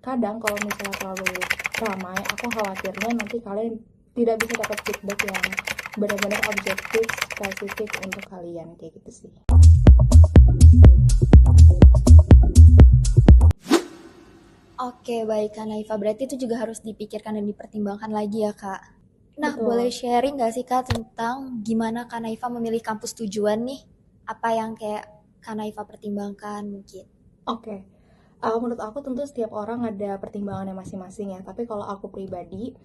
kadang kalau misalnya terlalu ramai, aku khawatirnya nanti kalian tidak bisa dapat feedback yang benar-benar objektif, spesifik untuk kalian, kayak gitu sih. Oke, baik Kak Naifa. Berarti itu juga harus dipikirkan dan dipertimbangkan lagi ya, Kak. Nah, boleh Betul. sharing nggak sih, Kak, tentang gimana Kak Naifa memilih kampus tujuan nih? Apa yang kayak Kak Naifa pertimbangkan mungkin? Oke. Menurut aku tentu setiap orang ada pertimbangannya masing-masing ya. Tapi kalau aku pribadi,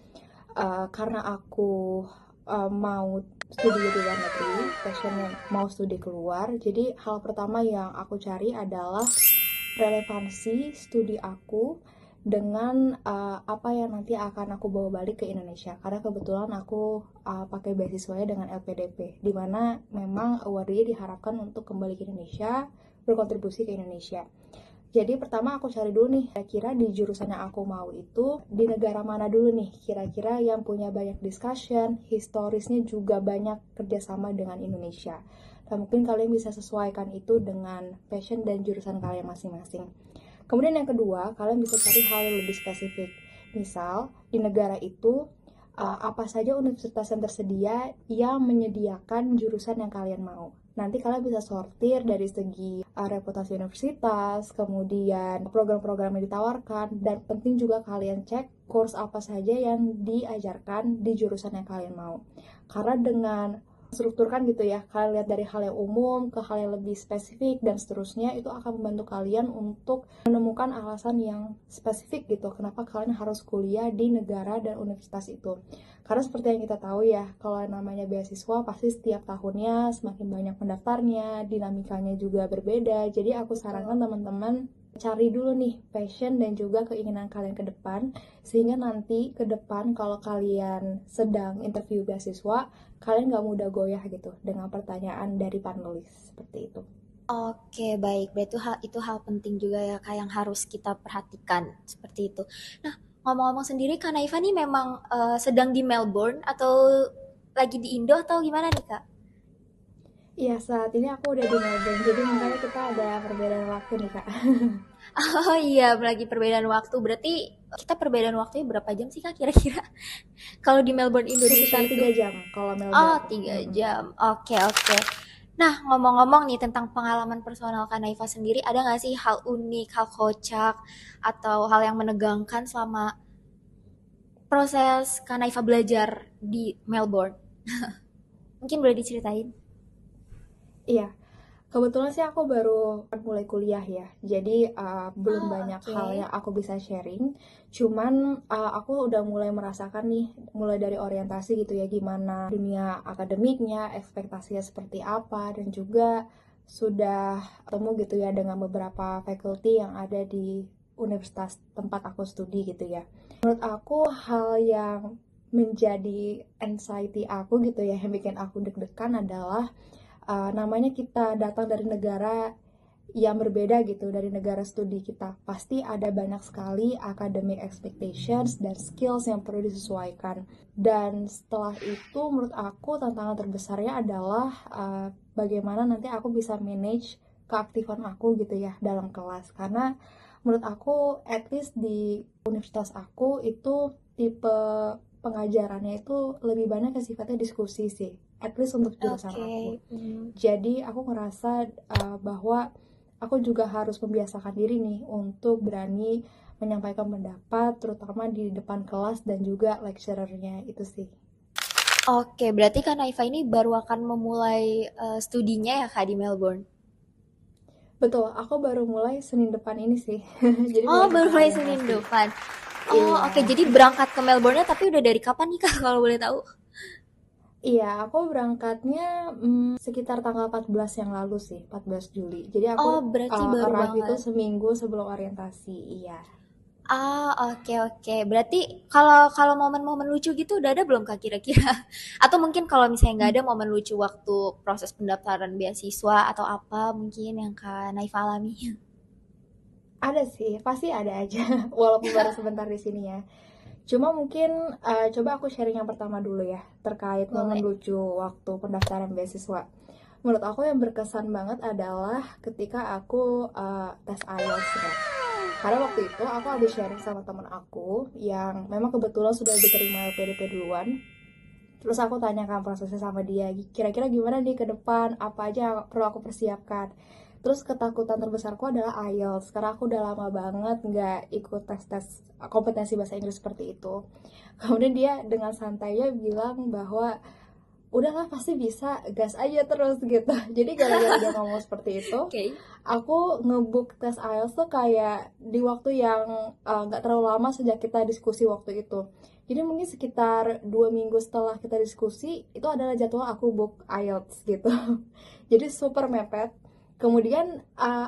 karena aku mau studi di luar negeri, passionnya mau studi keluar, jadi hal pertama yang aku cari adalah relevansi studi aku dengan apa yang nanti akan aku bawa balik ke Indonesia. Karena kebetulan aku pakai beasiswanya dengan LPDP, di mana memang awardnya diharapkan untuk kembali ke Indonesia, berkontribusi ke Indonesia. Jadi pertama aku cari dulu nih, kira-kira di jurusan yang aku mau itu di negara mana dulu nih, kira-kira yang punya banyak discussion, historisnya juga banyak kerjasama dengan Indonesia. Dan mungkin kalian bisa sesuaikan itu dengan passion dan jurusan kalian masing-masing. Kemudian yang kedua, kalian bisa cari hal yang lebih spesifik. Misal, di negara itu apa saja universitas yang tersedia yang menyediakan jurusan yang kalian mau. Nanti kalian bisa sortir dari segi reputasi universitas, kemudian program-program yang ditawarkan, dan penting juga kalian cek course apa saja yang diajarkan di jurusan yang kalian mau. Karena dengan strukturkan gitu ya, kalian lihat dari hal yang umum ke hal yang lebih spesifik dan seterusnya, itu akan membantu kalian untuk menemukan alasan yang spesifik gitu kenapa kalian harus kuliah di negara dan universitas itu. Karena seperti yang kita tahu ya, kalau namanya beasiswa pasti setiap tahunnya semakin banyak pendaftarnya, dinamikanya juga berbeda. Jadi aku sarankan teman-teman cari dulu nih passion dan juga keinginan kalian ke depan, sehingga nanti ke depan kalau kalian sedang interview beasiswa, kalian gak mudah goyah gitu dengan pertanyaan dari panelis seperti itu. Oke, baik. Berarti itu hal penting juga ya, Kak, yang harus kita perhatikan seperti itu. Nah, ngomong-ngomong sendiri, Kak Naifa nih memang sedang di Melbourne atau lagi di Indo atau gimana nih, Kak? Iya, saat ini aku udah di Melbourne, jadi makanya kita ada perbedaan waktu nih kak. Oh iya, lagi perbedaan waktu. Berarti kita perbedaan waktunya berapa jam sih Kak kira-kira? Kalau di Melbourne Indonesia Sekitar itu? 3 jam kalau Oh, Melbourne. 3 jam. Oke, oke. Nah, ngomong-ngomong nih tentang pengalaman personal Kak Naifa sendiri, ada nggak sih hal unik, hal kocak, atau hal yang menegangkan selama proses Kak Naifa belajar di Melbourne? Mungkin boleh diceritain? Iya, kebetulan sih aku baru mulai kuliah ya, jadi belum Oh, banyak oke. hal yang aku bisa sharing. Cuman aku udah mulai merasakan nih, mulai dari orientasi gitu ya, gimana dunia akademiknya, ekspektasinya seperti apa, dan juga sudah ketemu gitu ya dengan beberapa faculty yang ada di universitas tempat aku studi gitu ya. Menurut aku hal yang menjadi anxiety aku gitu ya, yang bikin aku deg-degan adalah namanya kita datang dari negara yang berbeda gitu, dari negara studi kita. Pasti ada banyak sekali academic expectations dan skills yang perlu disesuaikan. Dan setelah itu menurut aku tantangan terbesarnya adalah bagaimana nanti aku bisa manage keaktifan aku gitu ya dalam kelas. Karena menurut aku at least di universitas aku itu tipe pengajarannya itu lebih banyak ke sifatnya diskusi sih, at least untuk jurusan Oke. aku. Hmm. Jadi aku ngerasa bahwa aku juga harus membiasakan diri nih untuk berani menyampaikan pendapat, terutama di depan kelas dan juga lecturernya itu sih. Oke, berarti Kak Naifa ini baru akan memulai studinya ya Kak di Melbourne? Betul, aku baru mulai Senin depan ini sih. Jadi Oh, baru baru bisa mulai Senin orientasi. depan. Oh, Iya. oke. Jadi berangkat ke Melbourne-nya tapi udah dari kapan nih Kak kalau boleh tahu? Iya, aku berangkatnya sekitar tanggal 14 yang lalu sih, 14 Juli. Jadi aku Oh, berarti baru arrive itu banget. seminggu sebelum orientasi, iya. Ah, oke, oke. Berarti kalau kalau momen-momen lucu gitu udah ada belum Kak kira-kira? Atau mungkin kalau misalnya nggak ada momen lucu waktu proses pendaftaran beasiswa atau apa mungkin yang Kak Naifa alami? Ada sih, pasti ada aja, walaupun baru sebentar di sini ya. Cuma mungkin coba aku sharing yang pertama dulu ya, terkait momen Boleh. lucu waktu pendaftaran beasiswa. Menurut aku yang berkesan banget adalah ketika aku tes IELTS ya. Karena waktu itu aku habis sharing sama temen aku yang memang kebetulan sudah diterima LPDP duluan. Terus aku tanyakan prosesnya sama dia, kira-kira gimana nih ke depan, apa aja yang perlu aku persiapkan. Terus ketakutan terbesarku adalah IELTS, karena aku udah lama banget nggak ikut tes-tes kompetensi bahasa Inggris seperti itu. Kemudian dia dengan santainya bilang bahwa udahlah pasti bisa, gas aja terus gitu. Jadi gara-gara dia ngomong seperti itu, Oke. aku ngebook tes IELTS tuh kayak di waktu yang nggak terlalu lama sejak kita diskusi waktu itu. Jadi mungkin sekitar 2 minggu setelah kita diskusi, itu adalah jadwal aku book IELTS gitu. Jadi super mepet. Kemudian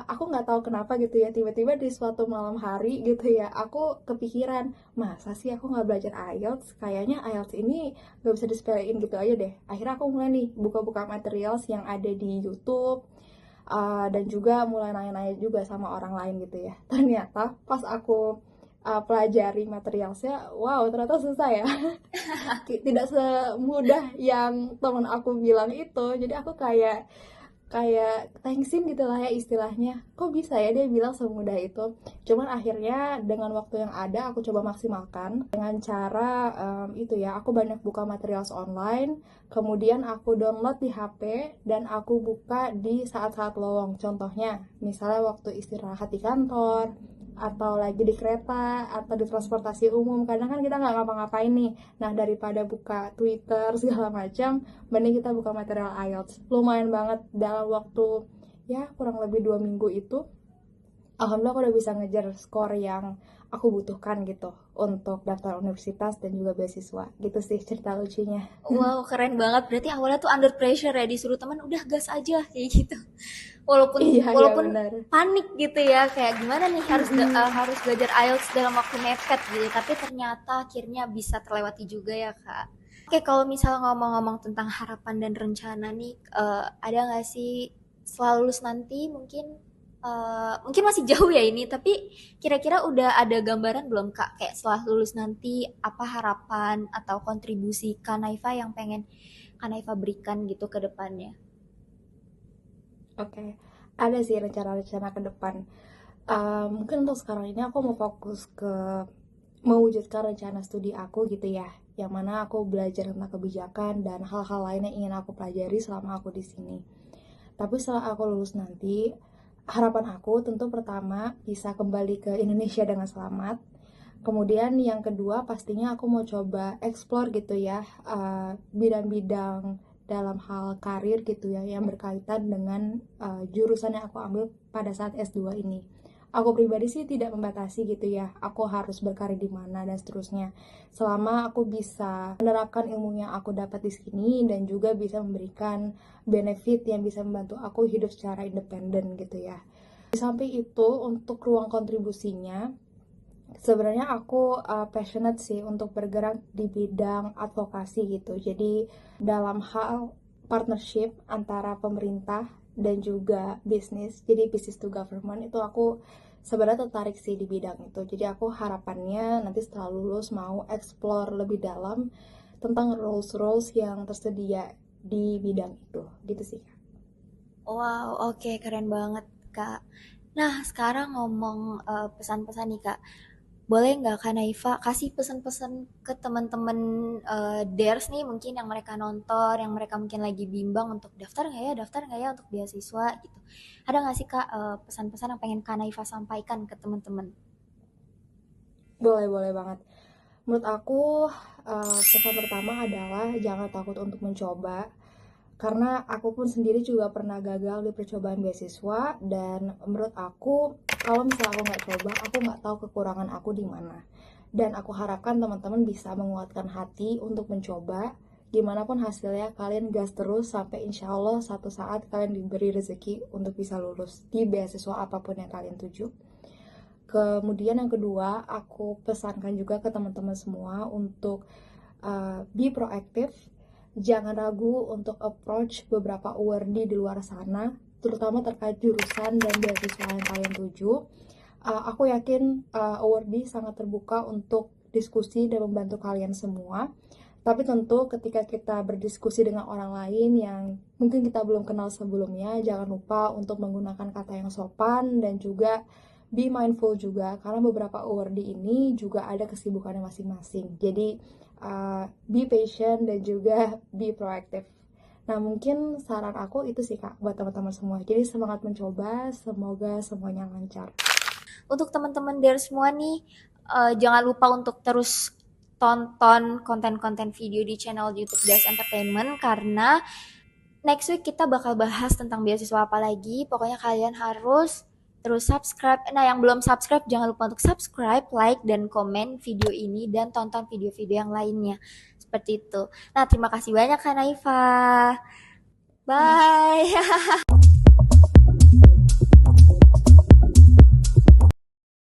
aku nggak tahu kenapa gitu ya, tiba-tiba di suatu malam hari gitu ya, aku kepikiran, masa sih aku nggak belajar IELTS? Kayaknya IELTS ini nggak bisa disepelein gitu aja deh. Akhirnya aku mulai nih buka-buka materials yang ada di YouTube, dan juga mulai nanya-nanya juga sama orang lain gitu ya. Ternyata pas aku pelajari materialnya, wow ternyata susah ya. Tidak semudah yang temen aku bilang itu. Jadi aku kayak kayak thanksin gitu lah ya istilahnya, kok bisa ya dia bilang semudah itu. Cuman akhirnya dengan waktu yang ada aku coba maksimalkan dengan cara itu ya, aku banyak buka material online, kemudian aku download di HP dan aku buka di saat-saat lowong. Contohnya misalnya waktu istirahat di kantor, atau lagi di kereta atau di transportasi umum, kadang kan kita nggak ngapa-ngapain nih. Nah daripada buka Twitter segala macam, mending kita buka material IELTS. Lumayan banget dalam waktu ya kurang lebih 2 minggu itu, alhamdulillah aku udah bisa ngejar skor yang aku butuhkan gitu untuk daftar universitas dan juga beasiswa. Gitu sih cerita lucunya. Wow, keren banget. Berarti awalnya tuh under pressure ya, disuruh teman udah gas aja kayak gitu. Walaupun Iya iya walaupun benar. panik gitu ya, kayak gimana nih harus belajar IELTS dalam waktu mepet gitu. Tapi ternyata akhirnya bisa terlewati juga ya, Kak. Oke, kalau misal ngomong-ngomong tentang harapan dan rencana nih, ada nggak sih setelah lulus nanti mungkin mungkin masih jauh ya ini, tapi kira-kira udah ada gambaran belum Kak? Kayak setelah lulus nanti apa harapan atau kontribusi Kanaifa yang pengen Kanaifa berikan gitu ke depannya? Oke, ada sih rencana-rencana ke depan. Mungkin untuk sekarang ini aku mau fokus ke mewujudkan rencana studi aku gitu ya, yang mana aku belajar tentang kebijakan dan hal-hal lain yang ingin aku pelajari selama aku di sini. Tapi setelah aku lulus nanti, harapan aku tentu pertama bisa kembali ke Indonesia dengan selamat. Kemudian yang kedua pastinya aku mau coba explore gitu ya, bidang-bidang dalam hal karir gitu ya yang berkaitan dengan jurusan yang aku ambil pada saat S2 ini. Aku pribadi sih tidak membatasi gitu ya, aku harus berkarir di mana dan seterusnya. Selama aku bisa menerapkan ilmu yang aku dapat di sini dan juga bisa memberikan benefit yang bisa membantu aku hidup secara independen gitu ya. Di samping itu, untuk ruang kontribusinya, sebenarnya aku passionate sih untuk bergerak di bidang advokasi gitu. Jadi dalam hal partnership antara pemerintah dan juga bisnis, jadi business to government, itu aku sebenarnya tertarik sih di bidang itu. Jadi aku harapannya nanti setelah lulus mau explore lebih dalam tentang roles-roles yang tersedia di bidang itu. Gitu sih. Wow, oke, keren banget, Kak. Nah, sekarang ngomong pesan-pesan nih, Kak. Boleh nggak Kak Naifa kasih pesan-pesan ke teman-teman Ders nih mungkin yang mereka nonton, yang mereka mungkin lagi bimbang untuk daftar nggak ya untuk beasiswa gitu. Ada nggak sih Kak pesan-pesan yang pengen Kak Naifa sampaikan ke teman-teman? Boleh, boleh banget. Menurut aku, pesan pertama adalah jangan takut untuk mencoba. Karena aku pun sendiri juga pernah gagal di percobaan beasiswa, dan menurut aku kalau misalnya aku nggak coba, aku nggak tahu kekurangan aku di mana. Dan aku harapkan teman-teman bisa menguatkan hati untuk mencoba. Gimana pun hasilnya, kalian gas terus sampai insya Allah satu saat kalian diberi rezeki untuk bisa lulus di beasiswa apapun yang kalian tuju. Kemudian yang kedua, aku pesankan juga ke teman-teman semua untuk be proaktif. Jangan ragu untuk approach beberapa awardee di luar sana, terutama terkait jurusan dan beasiswa yang kalian tuju. Aku yakin awardee sangat terbuka untuk diskusi dan membantu kalian semua. Tapi tentu ketika kita berdiskusi dengan orang lain yang mungkin kita belum kenal sebelumnya, jangan lupa untuk menggunakan kata yang sopan dan juga be mindful juga karena beberapa awardee ini juga ada kesibukannya masing-masing. Jadi be patient dan juga be proactive. Nah, mungkin saran aku itu sih Kak buat teman-teman semua. Jadi semangat mencoba, semoga semuanya lancar. Untuk teman-teman dari semua nih, jangan lupa untuk terus tonton konten-konten video di channel YouTube Das Entertainment karena next week kita bakal bahas tentang beasiswa apa lagi. Pokoknya kalian harus terus subscribe. Nah, yang belum subscribe jangan lupa untuk subscribe, like, dan komen video ini dan tonton video-video yang lainnya. Seperti itu. Nah, terima kasih banyak Kak Naifa. Sama Bye.